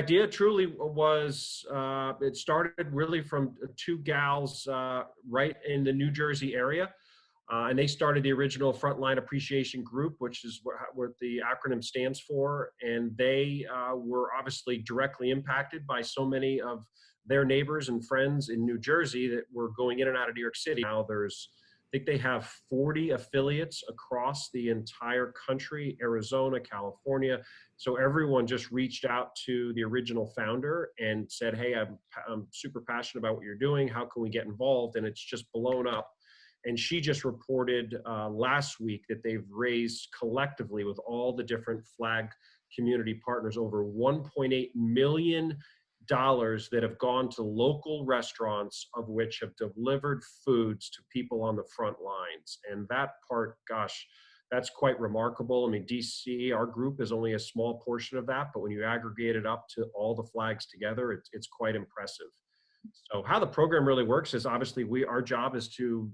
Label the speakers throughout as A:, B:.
A: idea truly was, it started really from two gals right in the New Jersey area. And they started the original Frontline Appreciation Group, which is what the acronym stands for. And they were obviously directly impacted by so many of their neighbors and friends in New Jersey that were going in and out of New York City. Now I think they have 40 affiliates across the entire country, Arizona, California. So everyone just reached out to the original founder and said, hey, I'm super passionate about what you're doing. How can we get involved? And it's just blown up. And she just reported last week that they've raised collectively with all the different flag community partners over $1.8 million that have gone to local restaurants, of which have delivered foods to people on the front lines. And that part, gosh, that's quite remarkable. I mean, DC, our group is only a small portion of that, but when you aggregate it up to all the flags together, it's quite impressive. So how the program really works is obviously our job is to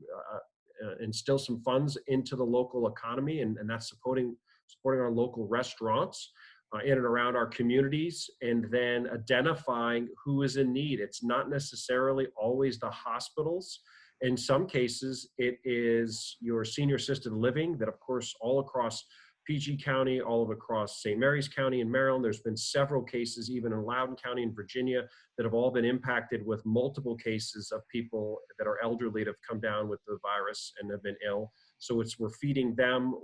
A: instill some funds into the local economy, and that's supporting our local restaurants in and around our communities, and then identifying who is in need. It's not necessarily always the hospitals. In some cases, it is your senior assisted living that, of course, all across PG County, all across St. Mary's County in Maryland. There's been several cases, even in Loudoun County in Virginia, that have all been impacted with multiple cases of people that are elderly that have come down with the virus and have been ill. So we're feeding them.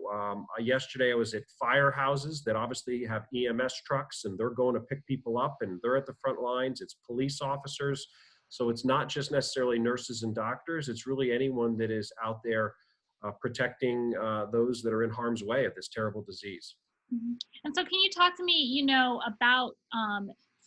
A: Yesterday, I was at firehouses that obviously have EMS trucks, and they're going to pick people up, and they're at the front lines. It's police officers. So it's not just necessarily nurses and doctors. It's really anyone that is out there protecting those that are in harm's way of this terrible disease.
B: Mhm. And so can you talk to me, about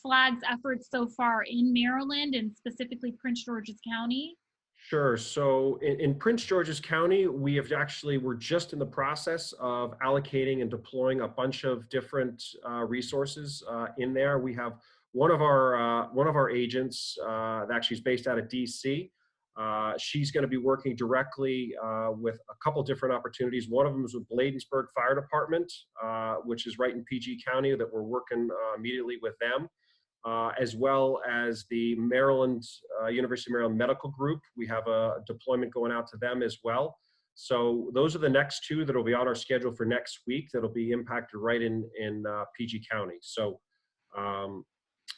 B: FLAG's efforts so far in Maryland and specifically Prince George's County?
A: Sure. So in Prince George's County, we're just in the process of allocating and deploying a bunch of different resources in there. We have one of our agents that actually is based out of DC. She's going to be working directly with a couple different opportunities. One of them is with Bladensburg Fire Department, which is right in PG County, that we're working immediately with them. As well as the University of Maryland Medical Group. We have a deployment going out to them as well. So those are the next two that will be on our schedule for next week that'll be impacted right in PG County. So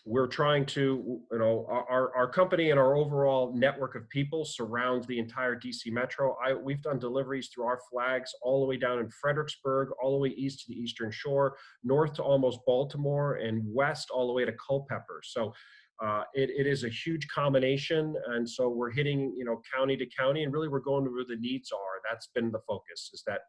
A: we're trying to, our company and our overall network of people surrounds the entire DC Metro. We've done deliveries through our flags all the way down in Fredericksburg, all the way east to the Eastern Shore, north to almost Baltimore, and west all the way to Culpeper. So it is a huge combination. And so we're hitting, county to county, and really we're going to where the needs are. That's been the focus, is that,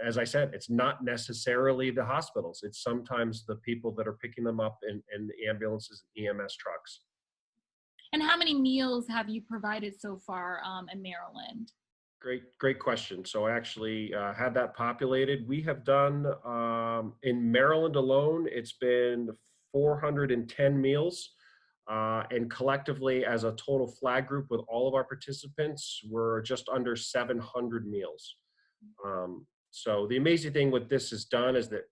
A: as I said, it's not necessarily the hospitals. It's sometimes the people that are picking them up in the ambulances and EMS trucks.
B: And how many meals have you provided so far in Maryland?
A: Great question. So I actually had that populated. We have done, in Maryland alone, it's been 410 meals. And collectively, as a total flag group with all of our participants, we're just under 700 meals. So the amazing thing with this is done is that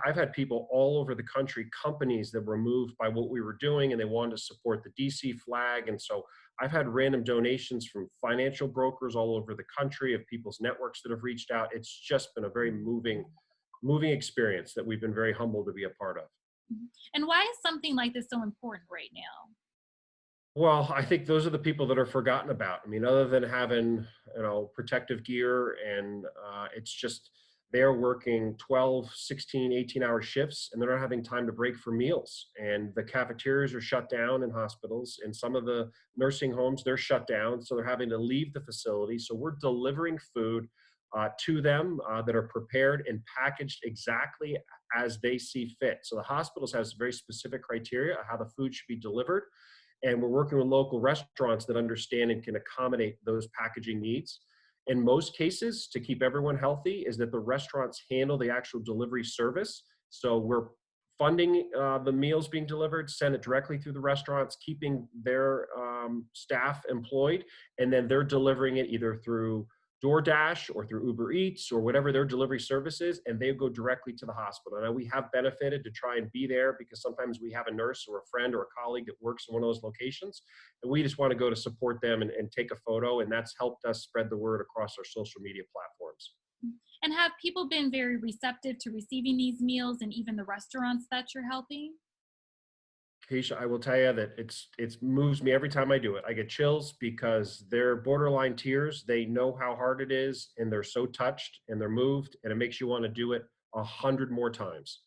A: I've had people all over the country, companies that were moved by what we were doing, and they wanted to support the DC flag. And so I've had random donations from financial brokers all over the country, of people's networks that have reached out. It's just been a very moving experience that we've been very humbled to be a part of.
B: And why is something like this so important right now?
A: Well, I think those are the people that are forgotten about. I mean, other than having, protective gear, and it's just they're working 12, 16, 18-hour shifts, and they're not having time to break for meals. And the cafeterias are shut down in hospitals, and some of the nursing homes, they're shut down. So they're having to leave the facility. So we're delivering food to them that are prepared and packaged exactly as they see fit. So the hospitals has very specific criteria of how the food should be delivered. And we're working with local restaurants that understand and can accommodate those packaging needs. In most cases, to keep everyone healthy, is that the restaurants handle the actual delivery service. So we're funding the meals being delivered, send it directly through the restaurants, keeping their staff employed, and then they're delivering it either through DoorDash or through Uber Eats or whatever their delivery service is, and they go directly to the hospital. Now, we have benefited to try and be there because sometimes we have a nurse or a friend or a colleague that works in one of those locations, and we just want to go to support them and take a photo, and that's helped us spread the word across our social media platforms.
B: And have people been very receptive to receiving these meals and even the restaurants that you're helping?
A: Keisha, I will tell you that it's moves me every time I do it. I get chills because they're borderline tears. They know how hard it is, and they're so touched and they're moved, and it makes you want to do it 100 more times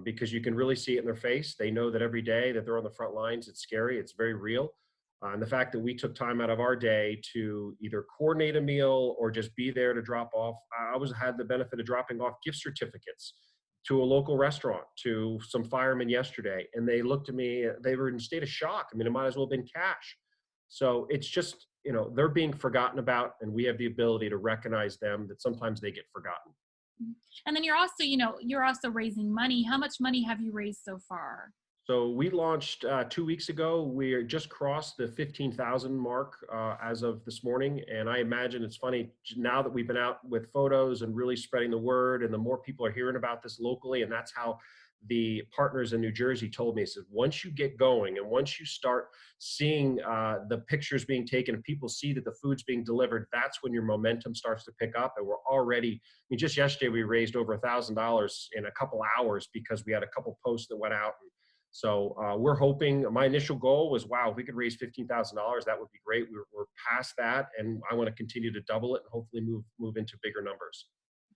A: because you can really see it in their face. They know that every day that they're on the front lines, it's scary, it's very real. And the fact that we took time out of our day to either coordinate a meal or just be there to drop off, I always had the benefit of dropping off gift certificates to a local restaurant, to some firemen yesterday, and they looked at me, they were in a state of shock. I mean, it might as well have been cash. So it's just, they're being forgotten about, and we have the ability to recognize them that sometimes they get forgotten.
B: Mhm. And then you're also, you're also raising money. How much money have you raised so far?
A: So we launched 2 weeks ago. We are just crossed the 15,000 mark as of this morning. And I imagine it's funny now that we've been out with photos and really spreading the word, and the more people are hearing about this locally. And that's how the partners in New Jersey told me, said, once you get going and once you start seeing the pictures being taken and people see that the food's being delivered, that's when your momentum starts to pick up. And we're already, I mean, just yesterday we raised over $1,000 in a couple hours because we had a couple posts that went out. So we're hoping. My initial goal was, wow, if we could raise $15,000, that would be great. We're past that, and I want to continue to double it and hopefully move into bigger numbers.